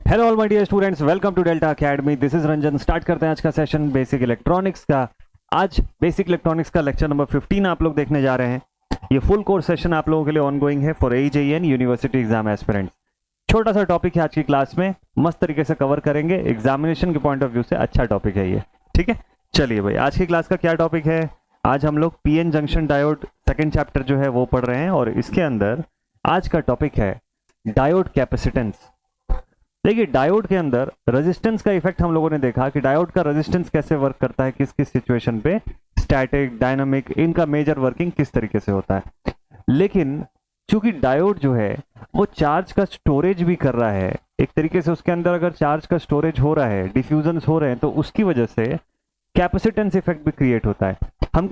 Hello all my dear students, welcome to Delta Academy. This is Ranjan. Start करते हैं आज का सेशन बेसिक इलेक्ट्रॉनिक्स का। आज बेसिक इलेक्ट्रॉनिक्स का लेक्चर नंबर 15 आप लोग देखने जा रहे हैं। ये फुल कोर्स सेशन आप लोगों के लिए ऑनगोइंग है for AJEN university exam aspirants. छोटा सा टॉपिक है आज की क्लास में, मस्त तरीके से कवर करेंगे। एग्जामिनेशन के पॉइंट ऑफ व्यू से अच्छा टॉपिक है ये, ठीक है। चलिए भाई, आज की क्लास का क्या टॉपिक है। आज हम लोग PN junction diode second chapter जो है वो पढ़ रहे हैं, और इसके अंदर आज का टॉपिक है डायोड कैपेसिटेंस। देखिए, डायोड के अंदर रेजिस्टेंस का इफेक्ट हम लोगों ने देखा कि डायोड का रेजिस्टेंस कैसे वर्क करता है, किस किस सिचुएशन पे, स्टैटिक, डायनामिक, इनका मेजर वर्किंग किस तरीके से होता है। लेकिन चूंकि डायोड जो है वो चार्ज का स्टोरेज भी कर रहा है, एक तरीके से उसके अंदर अगर चार्ज का स्टोरेज हो रहा है, डिफ्यूजन्स हो रहे हैं, तो उसकी वजह से कैपेसिटेंस इफेक्ट भी क्रिएट होता है।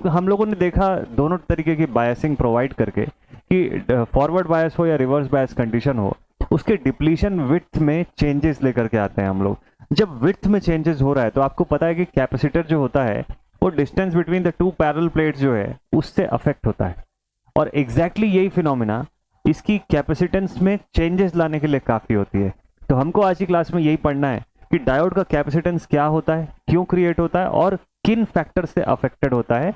हम लोगों ने देखा दोनों तरीके की बायसिंग प्रोवाइड करके कि फॉरवर्ड बायस हो या रिवर्स बायस कंडीशन हो, उसके डिप्लीशन विड्थ में चेंजेस लेकर के आते हैं हम लोग। जब विड्थ में चेंजेस हो रहा है तो आपको पता है कि कैपेसिटर जो होता है वो distance between the two parallel plates जो है उससे अफेक्ट होता है, और एग्जैक्टली यही फिनोमिना इसकी कैपेसिटेंस में चेंजेस लाने के लिए काफी होती है। तो हमको आज की क्लास में यही पढ़ना है कि डायोड का कैपेसिटेंस क्या होता है, क्यों क्रिएट होता है, और किन फैक्टर से अफेक्टेड होता है।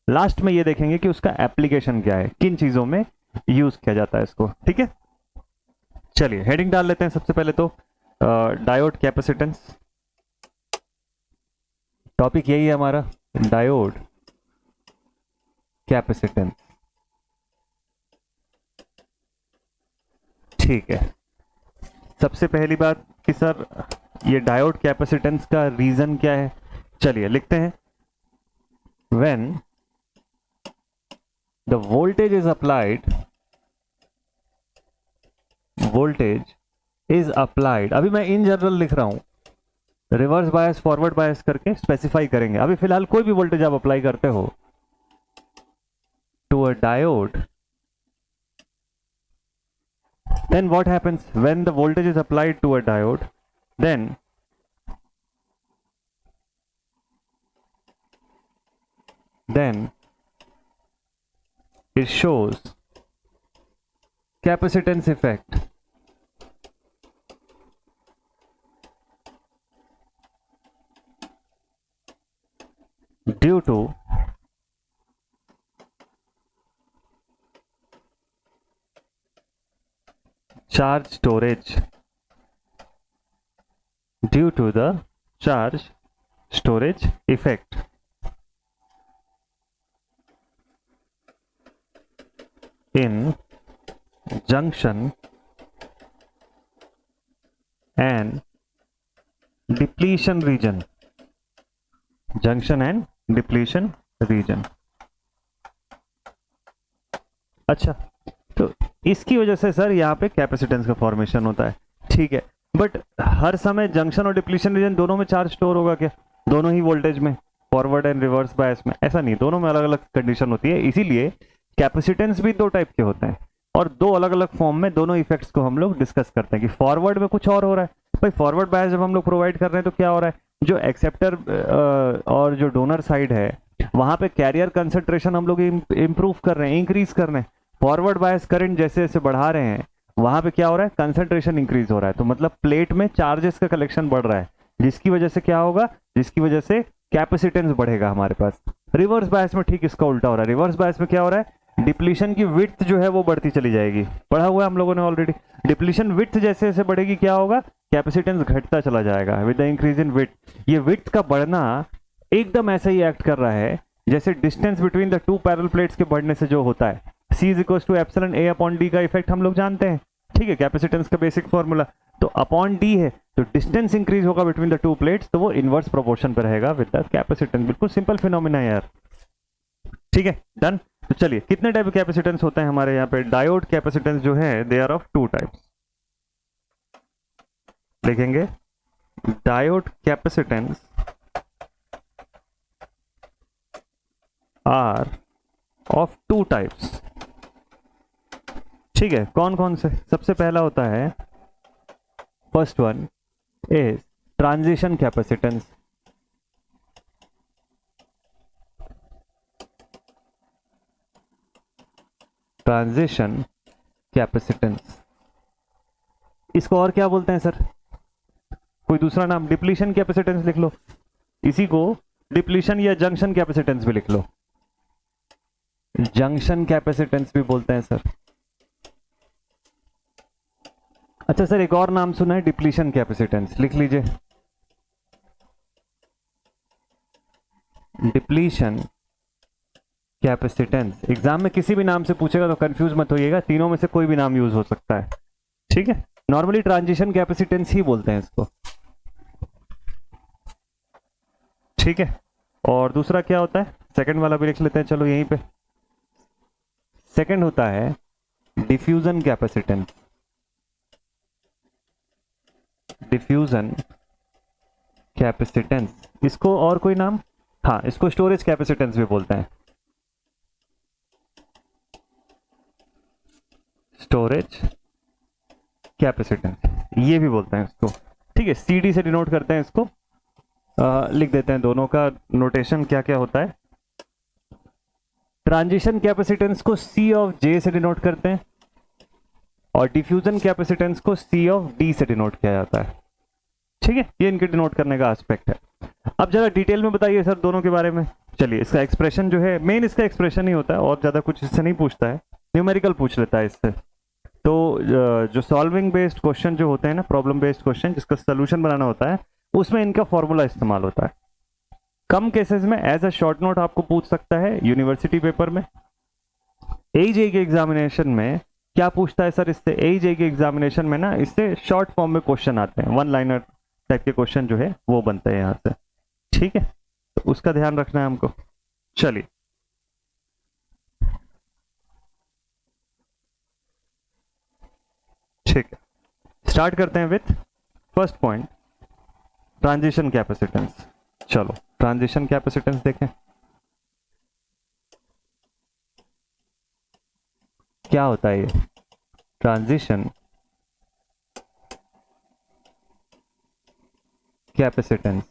लास्ट में ये देखेंगे कि उसका एप्लीकेशन क्या है, किन चीजों में यूज किया जाता है इसको, ठीक है। चलिए हेडिंग डाल लेते हैं सबसे पहले तो, डायोड कैपेसिटेंस। टॉपिक यही है हमारा, डायोड कैपेसिटेंस, ठीक है। सबसे पहली बात कि सर ये डायोड कैपेसिटेंस का रीजन क्या है, चलिए लिखते हैं। When the voltage is applied, voltage is applied, अभी मैं इन जनरल लिख रहा हूं, रिवर्स बायस फॉरवर्ड बायस करके स्पेसिफाई करेंगे। अभी फिलहाल कोई भी वोल्टेज आप अप्लाई करते हो to a diode, then what happens when the voltage is applied to a diode, then it shows capacitance effect due to charge storage, due to the charge storage effect in junction and depletion region, junction and depletion region। अच्छा, तो इसकी वजह से sir यहाँ पे capacitance का formation होता है, ठीक है। बट हर समय जंक्शन और डिप्लीशन रीजन दोनों में चार्ज स्टोर होगा क्या, दोनों ही वोल्टेज में, फॉरवर्ड एंड रिवर्स बायस में? ऐसा नहीं, दोनों में अलग अलग कंडीशन होती है। इसीलिए कैपेसिटेंस भी दो टाइप के होते हैं, और दो अलग अलग फॉर्म में दोनों इफेक्ट्स को हम लोग डिस्कस करते हैं कि फॉरवर्ड में कुछ और हो रहा है। भाई फॉरवर्ड बायस जब हम लोग प्रोवाइड कर रहे हैं तो क्या हो रहा है, जो एक्सेप्टर और जो डोनर साइड है वहां पे कैरियर कंसंट्रेशन हम लोग इंप्रूव कर रहे हैं, इंक्रीज कर रहे हैं। फॉरवर्ड बायस करंट जैसे जैसे बढ़ा रहे हैं वहां पे क्या हो रहा है, कंसंट्रेशन इंक्रीज हो रहा है। तो मतलब प्लेट में चार्जेस का कलेक्शन बढ़ रहा है, जिसकी वजह से क्या होगा, जिसकी वजह से कैपेसिटेंस बढ़ेगा हमारे पास। रिवर्स बायस में ठीक इसका उल्टा हो रहा है। रिवर्स बायस में क्या हो रहा है, डिप्लीशन की विड्थ जो है वो बढ़ती चली जाएगी। पढ़ा हुआ है हम लोगों ने ऑलरेडी। डिप्लीशन विड्थ जैसे जैसे बढ़ेगी क्या होगा, कैपेसिटेंस घटता चला जाएगा with the increase in width. ये विड्थ का बढ़ना एकदम ऐसा ही एक्ट कर रहा है जैसे distance between the two parallel plates के बढ़ने से जो होता है। C is equal to epsilon A upon D का इफेक्ट हम लोग जानते हैं, ठीक है, कैपेसिटेंस का बेसिक फॉर्मूला। तो अपॉन D है तो डिस्टेंस इंक्रीज होगा बिटवीन द टू प्लेट्स, तो वो इनवर्स प्रोपोर्शन पर रहेगा विद द कैपेसिटेंस। बिल्कुल सिंपल फिनोमिना है यार, ठीक है, डन। तो चलिए, कितने टाइप के कैपेसिटेंस होते हैं हमारे यहाँ पे, डायोड कैपेसिटेंस जो है they are of two types. लिखेंगे diode capacitance are of two types, ठीक है। कौन कौन से, सबसे पहला होता है, first one is transition capacitance. Transition capacitance, इसको और क्या बोलते हैं सर, कोई दूसरा नाम, डिप्लीशन कैपेसिटेंस लिख लो, इसी को डिप्लीशन या जंक्शन कैपेसिटेंस भी लिख लो, जंक्शन कैपेसिटेंस भी बोलते हैं सर। अच्छा सर, एक और नाम सुना है डिप्लीशन कैपेसिटेंस, लिख लीजिए, डिप्लीशन कैपेसिटेंस। एग्जाम में किसी भी नाम से पूछेगा तो कंफ्यूज मत होइएगा, तीनों में से कोई भी नाम यूज हो सकता है, ठीक है। नॉर्मली ट्रांजिशन कैपेसिटेंस ही बोलते हैं इसको, ठीक है। और दूसरा क्या होता है, सेकंड वाला भी लिख लेते हैं, चलो यहीं पे। सेकंड होता है डिफ्यूजन कैपेसिटेंस, डिफ्यूजन कैपेसिटेंस, इसको और कोई नाम, हाँ इसको स्टोरेज कैपेसिटेंस भी बोलते हैं, स्टोरेज कैपेसिटेंस ये भी बोलते हैं इसको, ठीक है। सीडी से डिनोट करते हैं इसको, लिख देते हैं दोनों का नोटेशन क्या क्या होता है। ट्रांजिशन कैपेसिटेंस को सी ऑफ जे से डिनोट करते हैं और डिफ्यूजन कैपेसिटेंस को सी ऑफ डी से डिनोट किया जाता है, ठीक है। ये इनके डिनोट करने का एस्पेक्ट है। अब जरा डिटेल में बताइए सर दोनों के बारे में। चलिए, इसका एक्सप्रेशन जो है, मेन इसका एक्सप्रेशन ही होता है और ज्यादा कुछ इससे नहीं पूछता है, न्यूमेरिकल पूछ लेता है इससे। तो जो सॉल्विंग बेस्ड क्वेश्चन जो होते हैं ना, प्रॉब्लम बेस्ड क्वेश्चन जिसका सोल्यूशन बनाना होता है, उसमें इनका फॉर्मूला इस्तेमाल होता है। कम केसेस में एज अ शॉर्ट नोट आपको पूछ सकता है यूनिवर्सिटी पेपर में। एजे के एग्जामिनेशन में क्या पूछता है सर इससे, एजे के एग्जामिनेशन में ना इससे शॉर्ट फॉर्म में क्वेश्चन आते हैं, वन लाइनर टाइप के क्वेश्चन जो है वो बनते हैं यहाँ से, ठीक है। तो उसका ध्यान रखना है हमको। चलिए, ठीक है, स्टार्ट करते हैं with first point, transition capacitance. चलो ट्रांजिशन कैपेसिटेंस देखें क्या होता है। ये ट्रांजिशन कैपेसिटेंस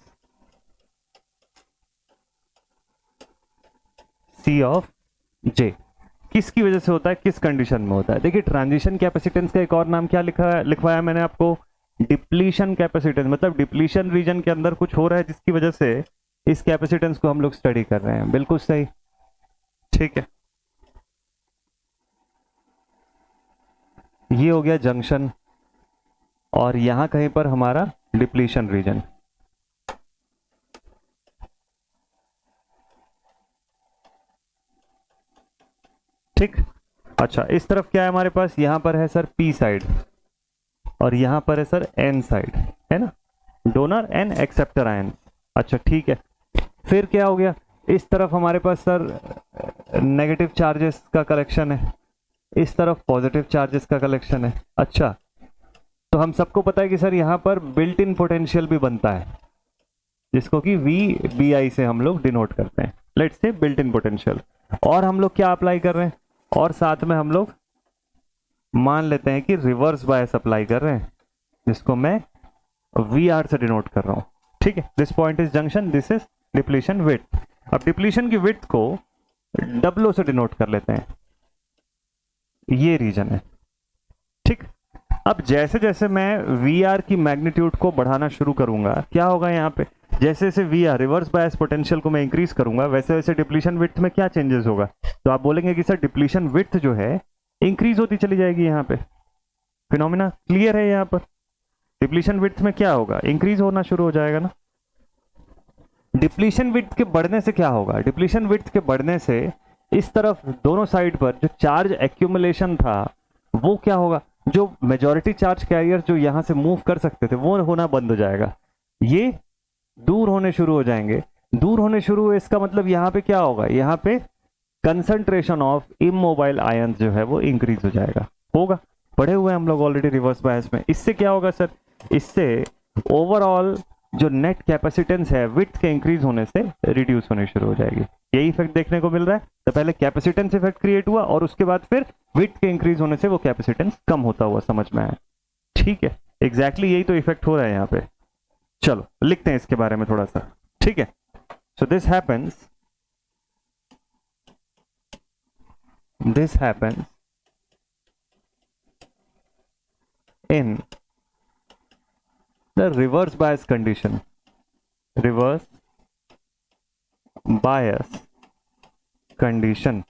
सी ऑफ जे किसकी वजह से होता है, किस कंडीशन में होता है। देखिए, ट्रांजिशन कैपेसिटेंस का एक और नाम क्या लिखवाया मैंने आपको, डिप्लीशन कैपेसिटेंस। मतलब डिप्लीशन रीजन के अंदर कुछ हो रहा है जिसकी वजह से इस कैपेसिटेंस को हम लोग स्टडी कर रहे हैं, बिल्कुल सही, ठीक है। ये हो गया जंक्शन और यहां कहीं पर हमारा डिप्लीशन रीजन, ठीक। अच्छा, इस तरफ क्या है हमारे पास, यहां पर है सर पी साइड और यहां पर है सर एन साइड, है ना, डोनर एंड एक्सेप्टर आयन। अच्छा ठीक है, फिर क्या हो गया, इस तरफ हमारे पास सर नेगेटिव चार्जेस का कलेक्शन है, इस तरफ पॉजिटिव चार्जेस का कलेक्शन है। अच्छा, तो हम सबको पता है कि सर यहाँ पर बिल्ट इन पोटेंशियल भी बनता है जिसको कि वी बी आई से हम लोग डिनोट करते हैं, let's say built in potential. और हम लोग क्या अप्लाई कर रहे हैं, और साथ में हम लोग मान लेते हैं कि रिवर्स बायस अप्लाई कर रहे हैं जिसको मैं वी आर से डिनोट कर रहा हूं, ठीक है। This point is junction, this is depletion width. अब डिप्लीशन की विड्थ को डब्लो से डिनोट कर लेते हैं, ये रीजन है, ठीक। अब जैसे जैसे मैं वी आर की मैग्नीट्यूड को बढ़ाना शुरू करूंगा, क्या होगा यहाँ पे, जैसे जैसे we are reverse bias potential को मैं इंक्रीज करूंगा वैसे वैसे डिप्लीशन विड्थ में क्या चेंजेस होगा। तो आप बोलेंगे कि सर डिप्लीशन विड्थ जो है इंक्रीज होती चली जाएगी, यहाँ पे फिनोमिना क्लियर है। यहाँ पर डिप्लीशन विड्थ में क्या होगा, इंक्रीज होना शुरू हो जाएगा ना। डिप्लीशन विड्थ के बढ़ने से क्या होगा, डिप्लीशन विड्थ के बढ़ने से इस तरफ दोनों साइड पर जो चार्ज एक्यूमुलेशन था वो क्या होगा, जो मेजॉरिटी चार्ज कैरियर जो यहां से मूव कर सकते थे वो होना बंद हो जाएगा, ये दूर होने शुरू हो जाएंगे। दूर होने शुरू हुए इसका मतलब यहाँ पे क्या होगा, यहाँ पे कंसंट्रेशन ऑफ इमोबाइल आयन जो है वो इंक्रीज हो जाएगा, होगा, पढ़े हुए हम लोग ऑलरेडी रिवर्स बायस में। इससे क्या होगा सर, इससे ओवरऑल जो नेट कैपेसिटेंस है विड्थ के इंक्रीज होने से रिड्यूस होने शुरू हो जाएगी। यही इफेक्ट देखने को मिल रहा है। तो पहले कैपेसिटेंस इफेक्ट क्रिएट हुआ और उसके बाद फिर विड्थ के इंक्रीज होने से वो कैपेसिटेंस कम होता हुआ समझ में आया, ठीक है। एग्जैक्टली यही तो इफेक्ट हो रहा है यहाँ पे। चलो लिखते हैं इसके बारे में थोड़ा सा, ठीक है। So this happens in the reverse bias condition, reverse bias condition,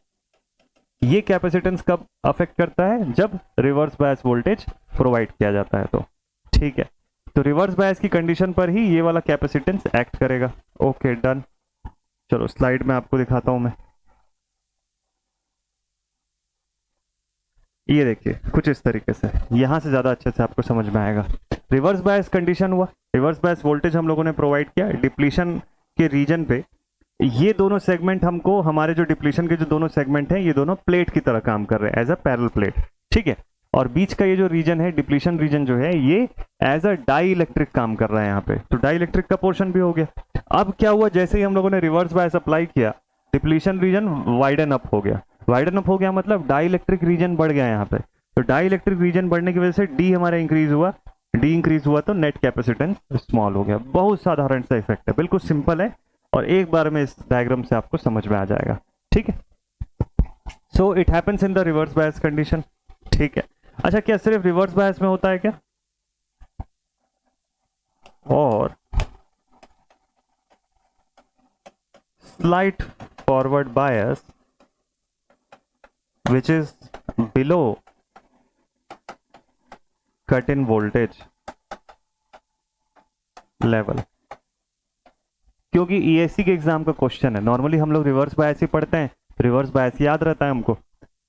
ये कैपेसिटेंस कब अफेक्ट करता है? जब रिवर्स बायस वोल्टेज प्रोवाइड किया जाता है तो। ठीक है, तो रिवर्स बायस की कंडीशन पर ही ये वाला कैपेसिटेंस एक्ट करेगा। Okay done. चलो स्लाइड में आपको दिखाता हूं मैं। ये देखिए कुछ इस तरीके से, यहां से ज्यादा अच्छे से आपको समझ में आएगा। रिवर्स बायस कंडीशन हुआ, रिवर्स बायस वोल्टेज हम लोगों ने प्रोवाइड किया डिप्लीशन के रीजन पे। ये दोनों सेगमेंट हमको, हमारे जो डिप्लीशन के जो दोनों सेगमेंट हैं, ये दोनों प्लेट की तरह काम कर रहे हैं एज अ पैरेलल प्लेट। ठीक है, और बीच का ये जो रीजन है, डिप्लीशन रीजन जो है, ये एज अ डाई इलेक्ट्रिक काम कर रहा है यहाँ पे। तो डाई इलेक्ट्रिक का पोर्शन भी हो गया। अब क्या हुआ, जैसे ही हम लोगों ने रिवर्स बायस अप्लाई किया, डिप्लीशन रीजन वाइडन अप हो गया। वाइडन अप हो गया मतलब डाई इलेक्ट्रिक रीजन बढ़ गया यहाँ पे। तो डाई इलेक्ट्रिक रीजन बढ़ने की वजह से डी हमारा इंक्रीज हुआ, डी इंक्रीज हुआ तो नेट कैपेसिटेंस स्मॉल हो गया। बहुत साधारण सा इफेक्ट है, बिल्कुल सिंपल है, और एक बार में इस डायग्राम से आपको समझ में आ जाएगा। ठीक है, so it happens in the reverse bias condition. ठीक है, अच्छा क्या सिर्फ रिवर्स बायस में होता है क्या? और slight forward bias which is below cut in voltage level, क्योंकि ESC के एग्जाम का क्वेश्चन है। नॉर्मली हम लोग रिवर्स बायस ही पढ़ते हैं, रिवर्स बायस याद रहता है हमको।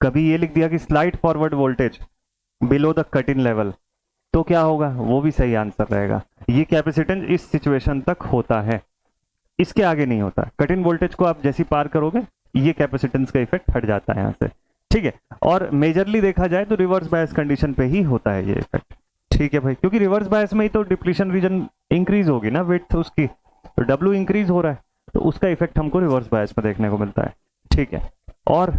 कभी ये लिख दिया कि slight forward voltage below the cut in level, तो क्या होगा? वो भी सही आंसर रहेगा। ये कैपेसिटेंस इस सिचुएशन तक होता है, इसके आगे नहीं होता। कट इन वोल्टेज को आप जैसे पार करोगे, ये कैपेसिटेंस का इफेक्ट हट जाता है यहाँ से। ठीक है, और मेजरली देखा जाए तो रिवर्स बायस कंडीशन पे ही होता है ये इफेक्ट। ठीक है भाई, क्योंकि रिवर्स बायस में ही तो डिप्लीशन रीजन इंक्रीज होगी ना, विड्थ उसकी, तो डब्ल्यू इंक्रीज हो रहा है, तो उसका इफेक्ट हमको रिवर्स बायस में देखने को मिलता है। ठीक है, और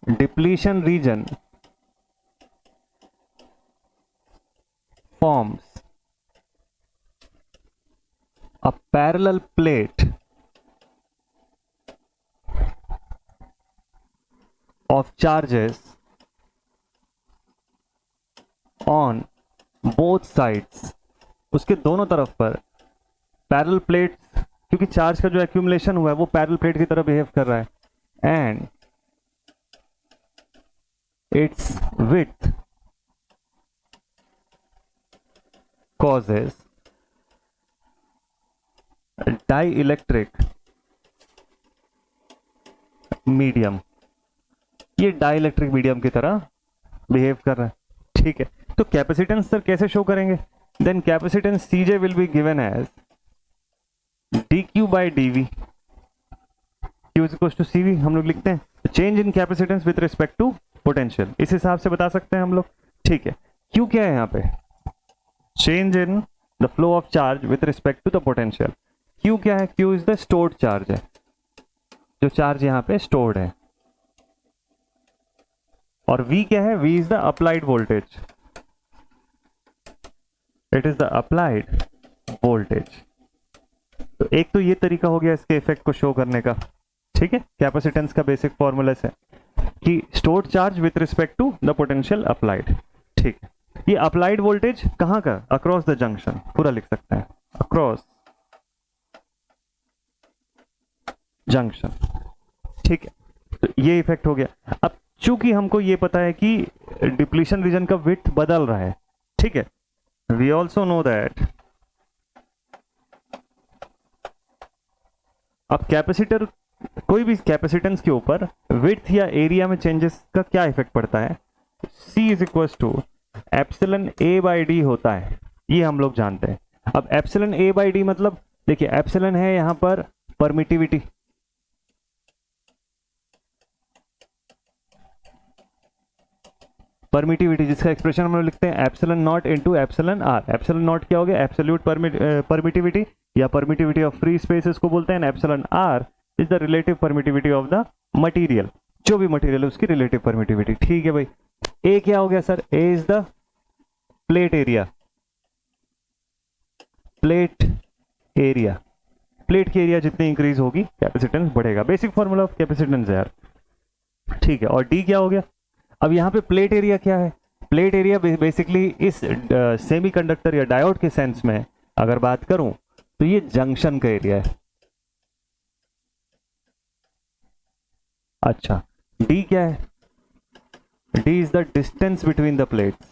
depletion region forms a parallel plate of charges on both sides, उसके दोनों तरफ पर पैरेलल प्लेट, क्योंकि चार्ज का जो एक्यूमुलेशन हुआ है वो पैरेलल प्लेट की तरह बिहेव कर रहा है, and its width causes dielectric medium, ये डाइइलेक्ट्रिक मीडियम की तरह बिहेव कर रहा है। ठीक है, तो कैपेसिटेंस सर कैसे शो करेंगे? Then capacitance CJ will be given as D Q by D V, Q is equal to C V हम लोग लिखते हैं, change in capacitance with respect to potential, इस हिसाब से बता सकते हैं हम लोग। ठीक है, क्यू क्या है यहाँ पे? Change in the flow of charge with respect to the potential. Q क्या है? Q is the stored charge है, जो चार्ज यहाँ पे स्टोर्ड है। और V क्या है? V is the applied voltage, it is the applied voltage. तो एक तो ये तरीका हो गया इसके इफेक्ट को शो करने का। ठीक है, कैपेसिटेंस का बेसिक फॉर्मूला है कि stored charge with respect to the potential applied. ठीक है, ये अप्लाइड वोल्टेज कहाँ का? अक्रॉस द जंक्शन, पूरा लिख सकते हैं, अक्रॉस जंक्शन। ठीक है, तो ये इफेक्ट हो गया। अब चूंकि हमको ये पता है कि डिप्लीशन रीजन का विड्थ बदल रहा है, ठीक है, वी ऑल्सो नो दैट अब कैपेसिटर, कोई भी कैपेसिटेंस के ऊपर विड्थ या एरिया में चेंजेस का क्या इफेक्ट पड़ता है? C is equal to epsilon A by D होता है, ये हम लोग जानते हैं। अब एप्सिलन A बाई डी मतलब, देखिए एप्सिलन है यहां पर परमिटिविटी, परमिटिविटी जिसका एक्सप्रेशन हम लोग लिखते हैं epsilon nought into epsilon R. Epsilon nought क्या हो गया? एब्सोल्यूट परमिटिविटी या परमिटिविटी ऑफ फ्री स्पेस इसको बोलते हैं। Epsilon R is the relative permittivity of the material, जो भी मटेरियल है उसकी रिलेटिव परमिटिविटी। ठीक है भाई, ए क्या हो गया sir? A is the plate area, plate area, plate की एरिया जितनी इंक्रीज होगी कैपेसिटेंस बढ़ेगा। बेसिक फॉर्मूला ऑफ कैपेसिटेंस है यार। ठीक है, और डी क्या हो गया? अब यहाँ पे प्लेट एरिया क्या है? प्लेट एरिया बेसिकली इस सेमीकंडक्टर या डायोड के सेंस में अगर बात करूं तो ये जंक्शन का एरिया है। अच्छा, डी क्या है? D is the distance between the plates,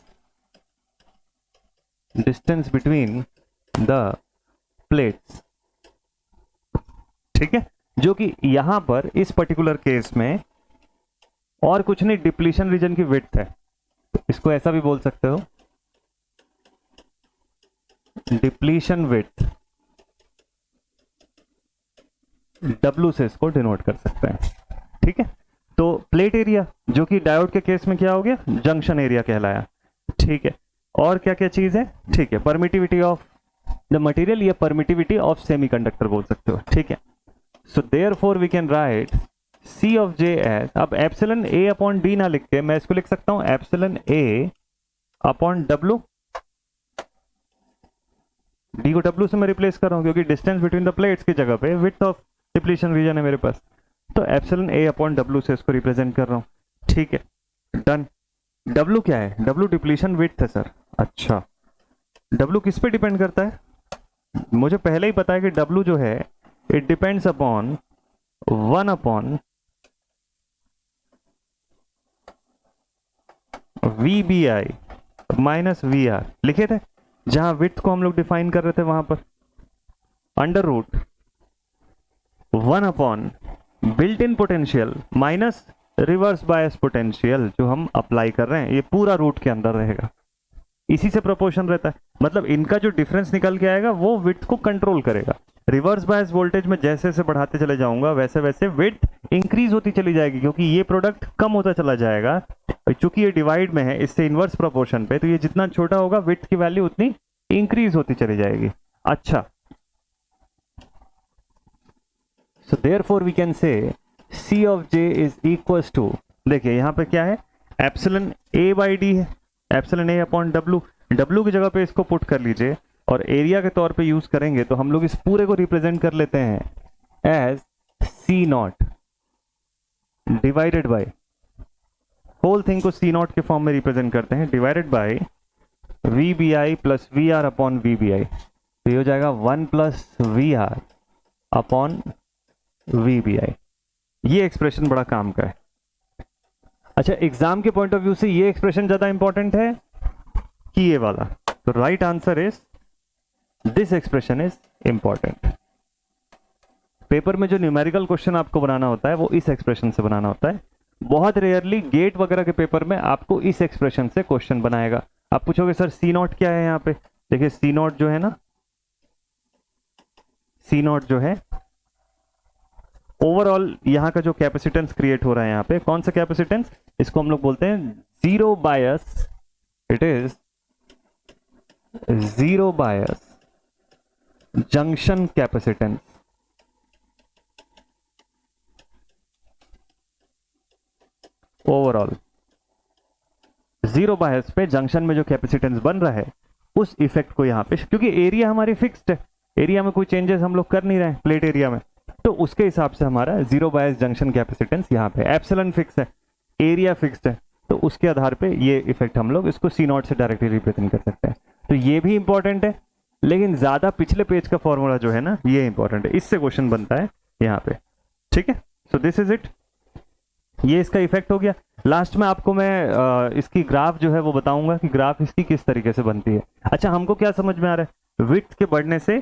distance between the plates, ठीक है, जो कि यहां पर इस पर्टिकुलर केस में और कुछ नहीं, डिप्लीशन रीजन की विड्थ है। इसको ऐसा भी बोल सकते हो, डिप्लीशन विड्थ, डब्ल्यू से इसको डिनोट कर सकते हैं, ठीक है। तो प्लेट एरिया जो कि डायोड के केस में क्या हो गया, जंक्शन एरिया कहलाया, ठीक है। और क्या क्या चीज है, ठीक है, परमिटिविटी ऑफ द मटेरियल या परमिटिविटी ऑफ सेमीकंडक्टर बोल सकते हो, ठीक है। So therefore we can write C of J as, अब एप्सिलन ए अपॉन डी ना लिख के मैं इसको लिख सकता हूं epsilon A upon W, D को डब्ल्यू से मैं रिप्लेस कर रहा हूं क्योंकि डिस्टेंस बिटवीन द प्लेट्स की जगह पे विड्थ ऑफ डिप्लीशन रीजन है मेरे पास, तो एप्सिलन ए अपॉन डब्ल्यू से इसको रिप्रेजेंट कर रहा हूं, ठीक है, डन। डब्ल्यू क्या है? डब्ल्यू डिप्लीशन विड्थ है सर। अच्छा, डब्ल्यू किस पे डिपेंड करता है? मुझे पहले ही पता है कि डब्ल्यू जो है it depends upon 1 upon VBI minus VR, लिखे थे जहां विड्थ को हम लोग डिफाइन कर रहे थे वहां पर, under root 1 upon built in potential minus reverse bias potential जो हम अप्लाई कर रहे हैं, ये पूरा रूट के अंदर रहेगा, इसी से प्रोपोर्शन रहता है। मतलब इनका जो डिफरेंस निकल के आएगा वो विड्थ को कंट्रोल करेगा। रिवर्स बायस वोल्टेज में जैसे जैसे बढ़ाते चले जाऊंगा वैसे वैसे विड्थ इंक्रीज होती चली जाएगी क्योंकि ये प्रोडक्ट कम होता चला जाएगा। चूंकि ये डिवाइड में है इससे इनवर्स प्रोपोर्शन पे, तो ये जितना छोटा होगा विड्थ की वैल्यू उतनी इंक्रीज होती चली जाएगी। अच्छा, so therefore we can say C of J is equals to, देखिए यहाँ पे क्या है, एप्सिलन A बाई डी है, epsilon A upon W, W की जगह पे इसको पुट कर लीजिए और एरिया के तौर पे यूज करेंगे तो हम लोग इस पूरे को रिप्रेजेंट कर लेते हैं as C nought divided by, whole thing को C नॉट के फॉर्म में रिप्रेजेंट करते हैं, divided by VBI plus VR upon VBI, तो ये हो जाएगा 1 प्लस VR अपॉन VBI। ये एक्सप्रेशन बड़ा काम का है। अच्छा, एग्जाम के पॉइंट ऑफ व्यू से ये एक्सप्रेशन ज्यादा इंपॉर्टेंट है कि ये वाला? तो right answer is this expression is important. Paper में जो न्यूमेरिकल क्वेश्चन आपको बनाना होता है वो इस एक्सप्रेशन से बनाना होता है। बहुत रेयरली गेट वगैरह के पेपर में आपको इस एक्सप्रेशन से क्वेश्चन बनाएगा। आप पूछोगे सर C नॉट क्या है? यहाँ पे देखिए C नॉट जो है ना, C नॉट जो है ओवरऑल यहाँ का जो कैपेसिटेंस क्रिएट हो रहा है, यहाँ पे कौन सा कैपेसिटेंस, इसको हम लोग बोलते हैं zero bias, it is zero bias junction capacitance. Overall zero bias पे जंक्शन में जो कैपेसिटेंस बन रहा है उस इफेक्ट को यहाँ पे, क्योंकि एरिया हमारी फिक्स्ड है, एरिया में कोई चेंजेस हम लोग कर नहीं रहे हैं प्लेट एरिया में, तो उसके हिसाब से हमारा जीरो बायस जंक्शन कैपेसिटेंस यहाँ पे एप्सिलॉन फिक्स है, एरिया फिक्स्ड है, तो उसके आधार पे ये इफेक्ट हम लोग इसको C नॉट से डायरेक्टली रिप्रेजेंट कर सकते हैं। तो ये भी इंपॉर्टेंट है, लेकिन ज्यादा पिछले पेज का फॉर्मूला जो है ना ये इंपॉर्टेंट है, इससे क्वेश्चन बनता है यहाँ पे, ठीक है। सो दिस इज इट, ये इसका इफेक्ट हो गया। लास्ट में आपको मैं इसकी ग्राफ जो है वो बताऊंगा कि ग्राफ इसकी किस तरीके से बनती है। अच्छा, हमको क्या समझ में आ रहा है, विड्थ के बढ़ने से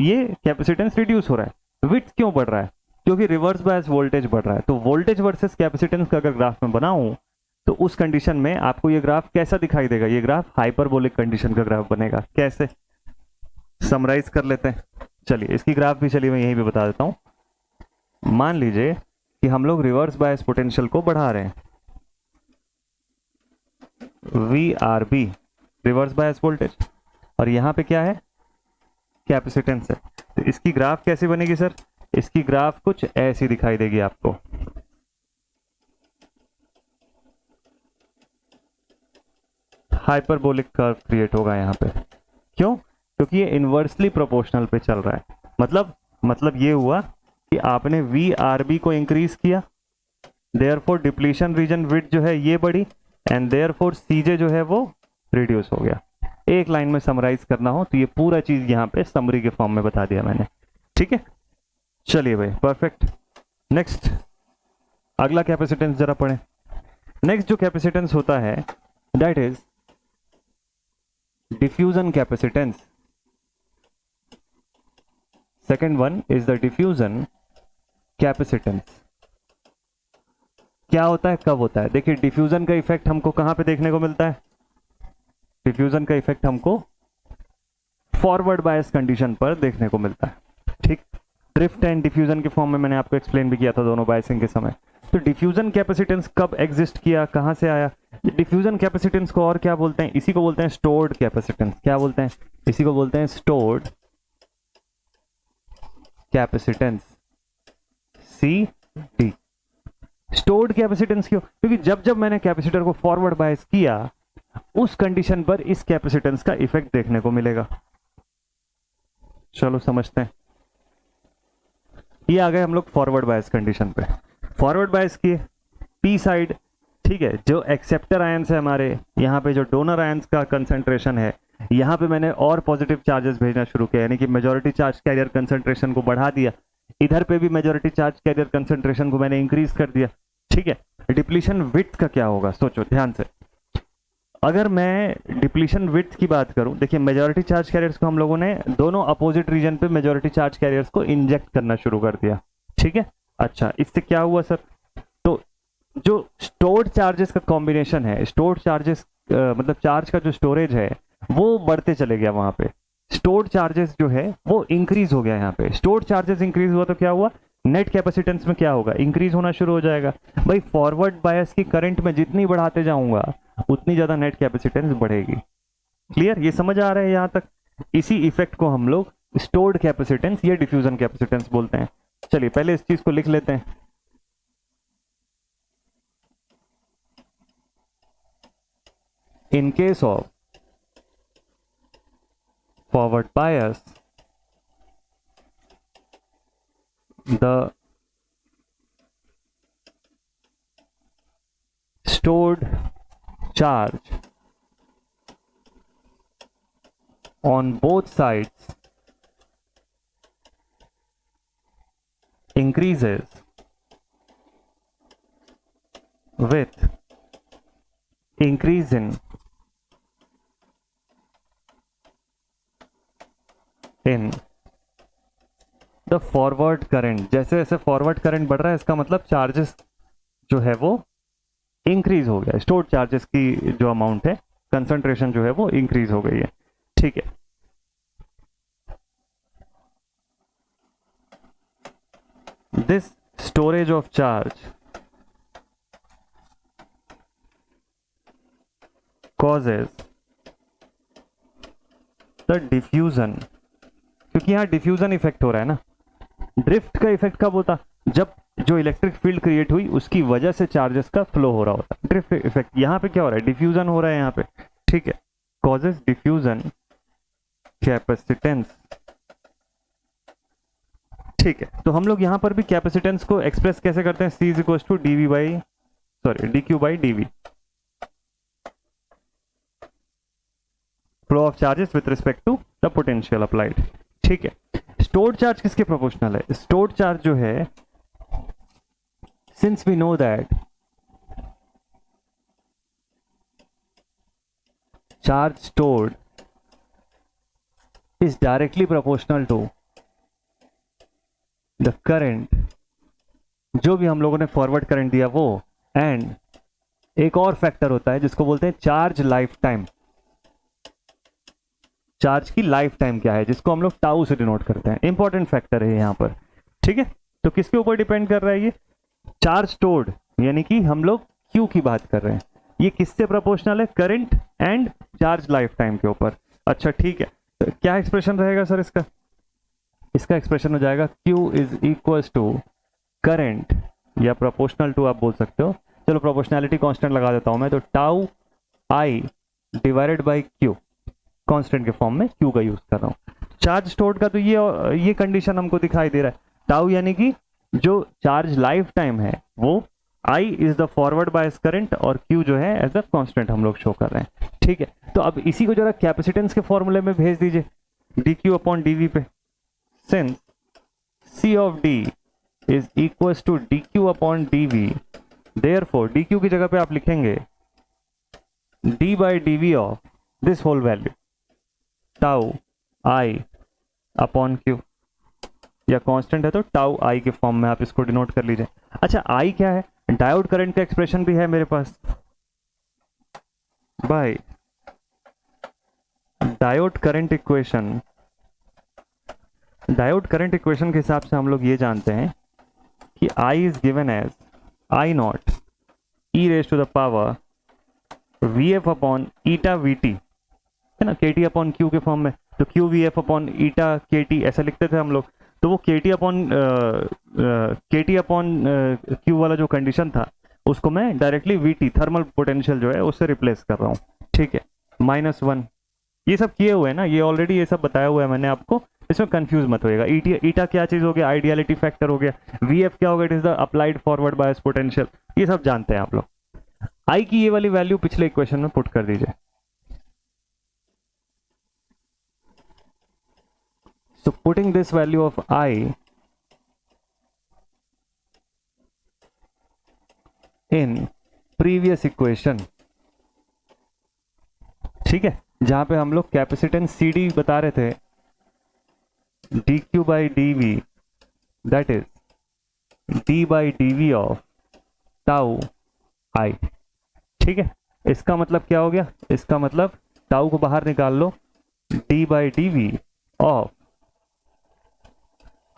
ये कैपेसिटेंस रिड्यूस हो रहा है। विड्थ क्यों बढ़ रहा है? क्योंकि रिवर्स बायस वोल्टेज बढ़ रहा है। तो वोल्टेज वर्सेस कैपेसिटेंस का अगर ग्राफ में बनाऊं तो उस कंडीशन में आपको ये ग्राफ कैसा दिखाई देगा? ये ग्राफ हाइपरबोलिक कंडीशन का ग्राफ बनेगा। कैसे, समराइज कर लेते हैं। चलिए इसकी ग्राफ भी चलिए मैं यहीं पे बता देता हूं। मान लीजिए कि हम लोग रिवर्स बायस पोटेंशियल को बढ़ा रहे हैं, VRB रिवर्स बायस वोल्टेज, और यहां पे क्या है, कैपेसिटेंस है। तो इसकी ग्राफ कैसी बनेगी सर? इसकी ग्राफ कुछ ऐसी दिखाई देगी आपको। हाइपरबोलिक कर्व क्रिएट होगा यहाँ पे। क्यों? क्योंकि ये इनवर्सली प्रोपोर्शनल पे चल रहा है। मतलब ये हुआ कि आपने VRB को इंक्रीज किया, देयरफॉर डिप्लीशन रीजन विड्थ जो है ये बढ़ी, एंड देयरफॉर सीजे जो है वो रिड्यूस हो गया। एक लाइन में समराइज करना हो तो ये पूरा चीज यहाँ पे समरी के फॉर्म में बता दिया मैंने, ठीक है। चलिए भाई, परफेक्ट। नेक्स्ट अगला कैपेसिटेंस जरा पढ़ें। नेक्स्ट जो कैपेसिटेंस होता है that is diffusion capacitance. Second one is the diffusion capacitance. क्या होता है, कब होता है? देखिए, डिफ्यूजन का इफेक्ट हमको कहां पे देखने को मिलता है? डिफ्यूजन का इफेक्ट हमको फॉरवर्ड बायस कंडीशन पर देखने को मिलता है, ठीक। ड्रिफ्ट एंड डिफ्यूजन के फॉर्म में मैंने आपको एक्सप्लेन भी किया था दोनों बायसिंग के समय। तो डिफ्यूजन कैपेसिटेंस कब एग्जिस्ट किया, कहां से आया? डिफ्यूजन कैपेसिटेंस को और क्या बोलते हैं? इसी को बोलते हैं स्टोर्ड कैपेसिटेंस। क्या बोलते हैं? इसी को बोलते हैं stored capacitance, CD। Stored capacitance क्यों? क्योंकि जब जब मैंने कैपेसिटर को फॉरवर्ड बायस किया उस कंडीशन पर इस कैपेसिटेंस का इफेक्ट देखने को मिलेगा। चलो समझते हैं। ये आ गए हम लोग फॉरवर्ड बायस कंडीशन पे। फॉरवर्ड बायस किए पी साइड, ठीक है। जो एक्सेप्टर आयंस है हमारे, यहाँ पे जो डोनर आयंस का कंसंट्रेशन है, यहाँ पे मैंने और पॉजिटिव चार्जेस भेजना शुरू किया, यानी कि मेजॉरिटी चार्ज कैरियर कंसंट्रेशन को बढ़ा दिया। इधर पे भी मेजॉरिटी चार्ज कैरियर कंसंट्रेशन को मैंने इंक्रीज कर दिया, ठीक है। डिप्लीशन विड्थ का क्या होगा, सोचो ध्यान से। अगर मैं डिप्लीशन विड्थ की बात करूं, देखिए मेजॉरिटी चार्ज कैरियर्स को हम लोगों ने दोनों अपोजिट रीजन पे मेजॉरिटी चार्ज कैरियर्स को इंजेक्ट करना शुरू कर दिया, ठीक है। अच्छा, इससे क्या हुआ सर? तो जो स्टोर्ड चार्जेस का कॉम्बिनेशन है, स्टोर्ड चार्जेस मतलब चार्ज का जो स्टोरेज है वो बढ़ते चले गया। वहां पे स्टोर्ड चार्जेस जो है वो इंक्रीज हो गया। यहाँ पे स्टोर्ड चार्जेस इंक्रीज हुआ तो क्या हुआ? नेट कैपेसिटेंस में क्या होगा? इंक्रीज होना शुरू हो जाएगा। भाई फॉरवर्ड बायस की करंट में जितनी बढ़ाते जाऊंगा उतनी ज्यादा नेट कैपेसिटेंस बढ़ेगी। क्लियर? ये समझ आ रहा है यहां तक? इसी इफेक्ट को हम लोग स्टोर्ड कैपेसिटेंस या डिफ्यूजन कैपेसिटेंस बोलते हैं। चलिए पहले इस चीज को लिख लेते हैं। In case of forward bias, the stored charge on both sides increases with increase in the forward current. जैसे जैसे फॉरवर्ड करंट बढ़ रहा है इसका मतलब चार्जेस जो है वो इंक्रीज हो गया। स्टोर्ड चार्जेस की जो अमाउंट है, कंसंट्रेशन जो है वो इंक्रीज हो गई है, ठीक है। This storage of charge causes the diffusion, क्योंकि यहां डिफ्यूजन इफेक्ट हो रहा है ना। ड्रिफ्ट का इफेक्ट कब होता? जब जो इलेक्ट्रिक फील्ड क्रिएट हुई उसकी वजह से चार्जेस का फ्लो हो रहा होता। ड्रिफ्ट इफेक्ट यहाँ पे क्या हो रहा है? डिफ्यूजन हो रहा है यहाँ पे, ठीक है। कॉजेस डिफ्यूजन कैपेसिटेंस, ठीक है। तो हम लोग यहाँ पर भी कैपेसिटेंस को एक्सप्रेस कैसे करते हैं? C is to DV by dq by dv, flow of charges with respect to the potential applied, ठीक है। स्टोर्ड चार्ज किसके प्रोपोर्शनल है? स्टोर्ड चार्ज जो है, since we know that charge stored is directly proportional to the current, जो भी हम लोगों ने फॉरवर्ड करंट दिया वो, एंड एक और फैक्टर होता है जिसको बोलते हैं चार्ज लाइफ टाइम। चार्ज की लाइफ टाइम क्या है, जिसको हम लोग टाउ से डिनोट करते हैं। इंपॉर्टेंट फैक्टर है यहाँ पर, ठीक है। तो किसके ऊपर डिपेंड कर रहा है ये? चार्ज स्टोर्ड, यानी कि हम लोग क्यू की बात कर रहे हैं। ये किससे प्रोपोर्शनल है? Current and charge life time के ऊपर। अच्छा ठीक है, तो क्या एक्सप्रेशन रहेगा सर इसका? इसका एक्सप्रेशन हो जाएगा Q is equal to current, या प्रोपोर्शनल टू आप बोल सकते हो। चलो प्रोपोर्शनैलिटी कांस्टेंट लगा देता हूं मैं, तो tau I divided by Q, constant के फॉर्म में Q का यूज कर रहा हूं। चार्ज स्टोर्ड का तो ये कंडीशन हमको दिखाई दे रहा है। टाउ यानी कि जो चार्ज लाइफ टाइम है वो I is the forward bias current और Q जो है एज अ कांस्टेंट हम लोग शो कर रहे हैं, ठीक है। तो अब इसी को जरा कैपेसिटेंस के फॉर्मूले में भेज दीजिए dq अपॉन dv पे, since C of d is equal to dq upon dv, therefore dq की जगह पे आप लिखेंगे d by dv of this whole value tau i upon q, या कांस्टेंट है तो टाउ i के फॉर्म में आप इसको डिनोट कर लीजिए। अच्छा i क्या है, डायोड करंट का एक्सप्रेशन भी है मेरे पास by diode current equation. Diode current equation के हिसाब से हम लोग ये जानते हैं कि I is given as I nought e raise to the power VF upon eta VT, है ना, KT अपॉन Q के फॉर्म में, तो Q VF upon eta KT ऐसा लिखते थे हम लोग। तो वो KT अपॉन Q वाला जो कंडीशन था उसको मैं डायरेक्टली VT थर्मल पोटेंशियल जो है उससे रिप्लेस कर रहा हूँ, ठीक है, -1। ये सब किए हुए हैं ना, ये ऑलरेडी ये सब बताया हुआ है मैंने आपको, इसमें कंफ्यूज मत होएगा। ईटा क्या चीज हो गया, आइडियलिटी फैक्टर हो गया, VF क्या हो गया, it is the applied forward bias potential, ये सब जानते हैं आप लोग। I की ये वाली वैल्यू पिछले इक्वेशन में पुट कर दीजिए। So putting this value of I in previous equation, ठीक है, जहां पे हम लोग कैपेसिटेंस CD बता रहे थे dq by dv that is d by dv of tau I, ठीक है। इसका मतलब क्या हो गया, इसका मतलब टाउ को बाहर निकाल लो, d by dv of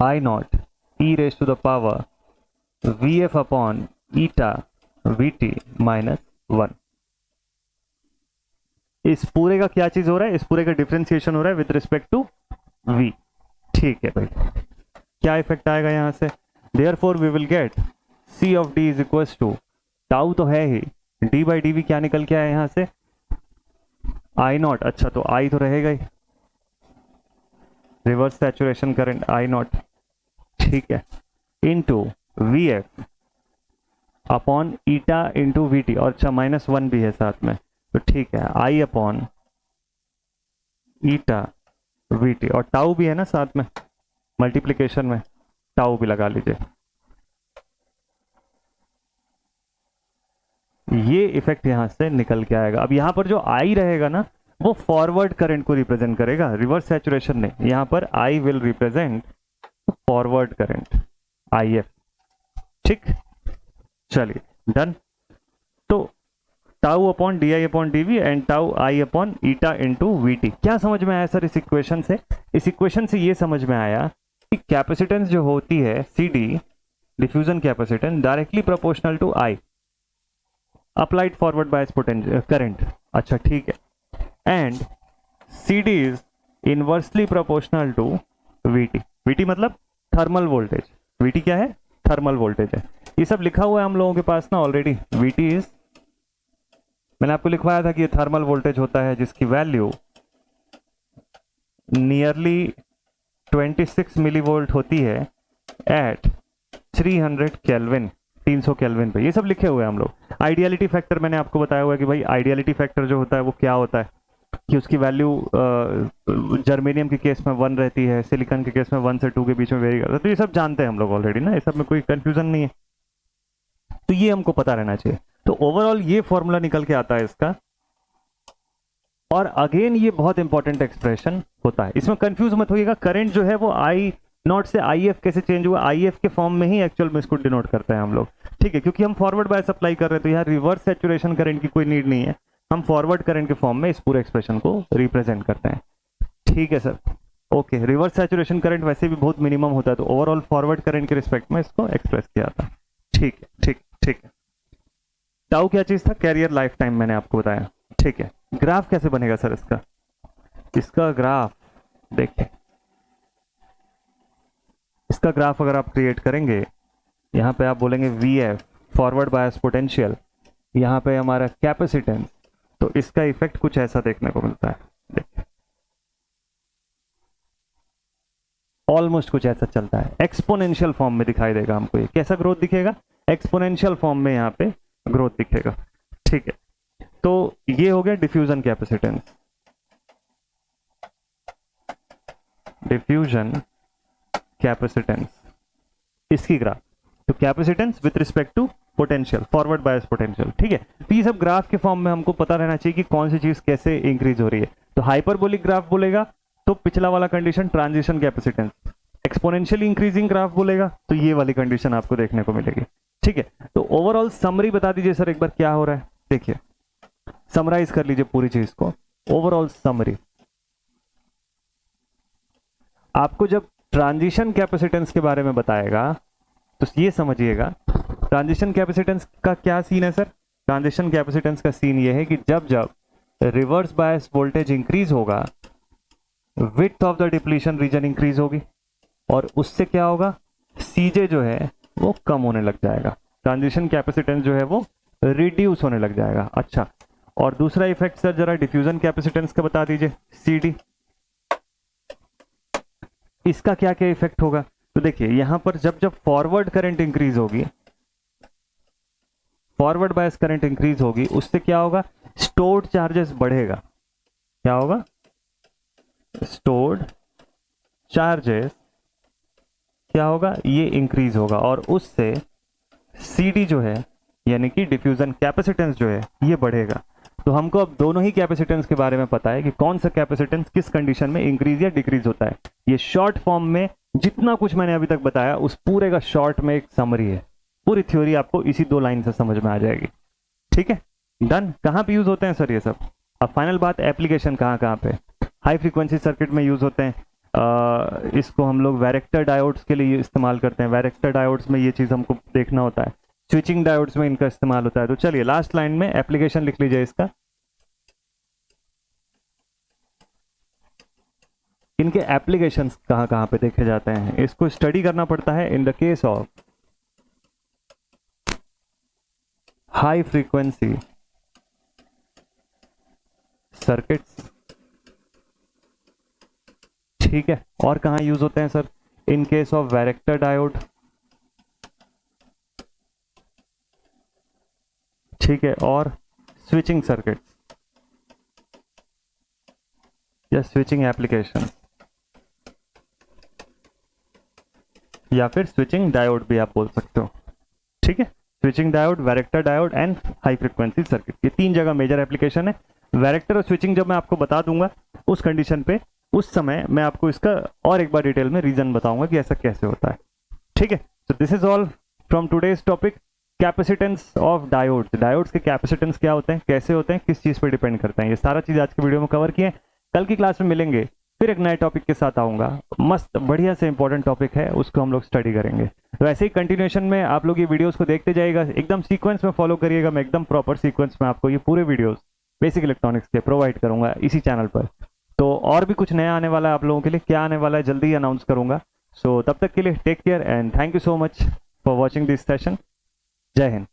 I nought e raise to the power VF upon eta VT -1। इस पूरे का क्या चीज हो रहा है, इस पूरे का डिफरेंशिएशन हो रहा है विद रिस्पेक्ट टू V, ठीक है भाई। क्या इफेक्ट आएगा यहां से, therefore we will get C of D is equal to, tau तो है ही, d बाई डी वी क्या निकल के आया यहां से, I नॉट, अच्छा तो I तो रहेगा ही, reverse saturation current I naught, ठीक है, into VF upon eta into VT, और अच्छा -1 भी है साथ में, तो ठीक है, I अपॉन ईटा VT, और टाउ भी है ना साथ में, मल्टीप्लीकेशन में टाउ भी लगा लीजिए। ये इफेक्ट यहां से निकल के आएगा। अब यहां पर जो I रहेगा ना वो फॉरवर्ड करंट को रिप्रेजेंट करेगा, रिवर्स सैचुरेशन नहीं। यहां पर I will represent forward current IF, ठीक, चलिए डन। तो tau upon DI upon DV and tau I upon eta into VT, क्या समझ में आया सर इस इक्वेशन से? इस इक्वेशन से ये समझ में आया कि कैपेसिटेंस जो होती है CD, diffusion capacitance, directly proportional to I applied forward bias potential current, अच्छा ठीक है, and CD is inversely proportional to VT। VT मतलब थर्मल वोल्टेज, VT क्या है, थर्मल वोल्टेज है। ये सब लिखा हुआ है हम लोगों के पास ना ऑलरेडी। VT इज, मैंने आपको लिखवाया था कि ये थर्मल वोल्टेज होता है जिसकी वैल्यू नियरली 26 मिलीवोल्ट होती है एट 300 केल्विन, 300 केल्विन पे। ये सब लिखे हुए हैं हम लोग। आइडियलिटी फैक्टर मैंने आपको बताया हुआ है कि भाई आइडियलिटी फैक्टर जो होता है वो क्या होता है, कि उसकी वैल्यू जर्मेनियम के केस में 1 रहती है, सिलिकॉन के केस में 1 से 2 के बीच में वेरी करता है। तो ये सब जानते हैं हम लोग ऑलरेडी ना, ये सब में कोई कंफ्यूजन नहीं है, तो ये हमको पता रहना चाहिए। तो ओवरऑल ये फॉर्मूला निकल के आता है इसका। और अगेन ये बहुत इंपॉर्टेंट एक्सप्रेशन होता है, इसमें कंफ्यूज मत होइएगा। करंट जो है वो आई नॉट से IF कैसे चेंज हुआ, IF के फॉर्म में ही एक्चुअल में इसको डिनोट करते हैं हम लोग, ठीक है, क्योंकि हम फॉरवर्ड बायस अप्लाई कर रहे हैं, तो यहाँ रिवर्स सैचुरेशन करंट की कोई नीड नहीं है, हम फॉरवर्ड करंट के फॉर्म में इस पूरे एक्सप्रेशन को रिप्रेजेंट करते हैं, ठीक है sir. Okay, reverse saturation current वैसे भी बहुत मिनिमम होता है, तो ओवरऑल फॉरवर्ड करंट के रिस्पेक्ट में इसको एक्सप्रेस किया था, ठीक है, ठीक ठीक है। टाउ क्या चीज था, कैरियर लाइफ टाइम मैंने आपको बताया, ठीक है। ग्राफ कैसे बनेगा सर इसका, इसका ग्राफ देखिए, इसका ग्राफ अगर आप क्रिएट करेंगे, यहाँ पे आप बोलेंगे VF फॉरवर्ड बायस पोटेंशियल, यहाँ पे हमारा कैपेसिटेंस, तो इसका इफेक्ट कुछ ऐसा देखने को मिलता है, देखिए ऑलमोस्ट कुछ ऐसा चलता है, एक्सपोनेंशियल फॉर्म में दिखाई देगा हमको। ये कैसा ग्रोथ दिखेगा, एक्सपोनेंशियल फॉर्म में यहाँ पे ग्रोथ दिखेगा। ठीक है, तो ये हो गया डिफ्यूजन कैपेसिटेंस, डिफ्यूजन कैपेसिटेंस इसकी ग्राफ। तो capacitance with respect to potential, forward bias potential. ठीक है, तो ये सब ग्राफ के फॉर्म में हमको पता रहना चाहिए कि कौन सी चीज कैसे इंक्रीज हो रही है। तो हाइपरबोलिक ग्राफ बोलेगा तो पिछला वाला condition transition capacitance, exponentially increasing graph बोलेगा तो ये वाली कंडीशन आपको देखने को मिलेगी। ठीक है, तो ओवरऑल समरी बता दीजिए सर एक बार क्या हो रहा है। देखिए, समराइज कर लीजिए पूरी चीज को। ओवरऑल समरी, आपको जब ट्रांजिशन कैपेसिटेंस के बारे में बताएगा तो ये समझिएगा, ट्रांजिशन कैपेसिटेंस का क्या सीन है सर। ट्रांजिशन कैपेसिटेंस का सीन ये है कि जब जब रिवर्स बायस वोल्टेज इंक्रीज होगा, width of the depletion region increase होगी और उससे क्या होगा, सीजे जो है वो कम होने लग जाएगा, ट्रांजिशन कैपेसिटेंस जो है वो रिड्यूस होने लग जाएगा। अच्छा, और दूसरा इफेक्ट सर जरा डिफ्यूजन कैपेसिटेंस का बता दीजिए, सीडी, इसका क्या क्या इफेक्ट होगा। तो देखिए यहां पर जब जब फॉरवर्ड करंट इंक्रीज होगी, फॉरवर्ड बायस करंट इंक्रीज होगी, उससे क्या होगा, स्टोर्ड चार्जेस बढ़ेगा। क्या होगा, स्टोर्ड चार्जेस क्या होगा, ये इंक्रीज होगा और उससे सीडी जो है यानी कि डिफ्यूजन कैपेसिटेंस जो है ये बढ़ेगा। तो हमको अब दोनों ही कैपेसिटेंस के बारे में पता है कि कौन सा कैपेसिटेंस किस कंडीशन में इंक्रीज या डिक्रीज होता है। ये शॉर्ट फॉर्म में जितना कुछ मैंने अभी तक बताया उस पूरे का शॉर्ट में एक समरी है। पूरी थ्योरी आपको इसी 2 लाइन से समझ में आ जाएगी। ठीक है, डन। कहाँ पे यूज होते हैं सर ये सब। अब फाइनल बात, एप्लीकेशन कहाँ कहाँ पे। हाई फ्रीक्वेंसी सर्किट में यूज होते हैं, इसको हम लोग वैरेक्टर डायोड्स के लिए इस्तेमाल करते हैं। वैरेक्टर डायोड्स में ये चीज हमको देखना होता है। स्विचिंग डायोड्स में इनका इस्तेमाल होता है। तो चलिए लास्ट लाइन में एप्लीकेशन लिख लीजिए इसका। इनके एप्लीकेशंस कहाँ कहाँ पे देखे जाते हैं, इसको स्टडी करना पड़ता है। In the case of high frequency circuits, ठीक है। और कहाँ यूज होते हैं sir, in case of varactor diode, ठीक है। और स्विचिंग सर्किट्स या स्विचिंग एप्लीकेशन या फिर स्विचिंग डायोड भी आप बोल सकते हो। ठीक है, switching diode, varactor diode and high frequency circuit, ये 3 जगह मेजर एप्लीकेशन है। वैरेक्टर और स्विचिंग जब मैं आपको बता दूंगा उस कंडीशन पे, उस समय मैं आपको इसका और एक बार डिटेल में रीजन बताऊंगा कि ऐसा कैसे होता है। ठीक है, so this is all from today's topic, capacitance of diodes. Diodes के कैपेसिटेंस क्या होते हैं, कैसे होते हैं, किस चीज पे डिपेंड करते हैं, ये सारा चीज आज के वीडियो में कवर किए। कल की क्लास में मिलेंगे, फिर एक नए टॉपिक के साथ आऊंगा। मस्त बढ़िया से इंपॉर्टेंट टॉपिक है, उसको हम लोग स्टडी करेंगे। तो ऐसे ही कंटिन्यूएशन में आप लोग ये वीडियोस को देखते जाइएगा, एकदम सीक्वेंस में फॉलो करिएगा। मैं एकदम प्रॉपर सीक्वेंस में आपको ये पूरे वीडियोस बेसिक इलेक्ट्रॉनिक्स के प्रोवाइड करूंगा इसी चैनल पर। तो और भी कुछ नया आने वाला है आप लोगों के लिए, क्या आने वाला है जल्दी ही अनाउंस करूंगा। सो तब तक के लिए take care and thank you so much for watching this session. जय हिंद।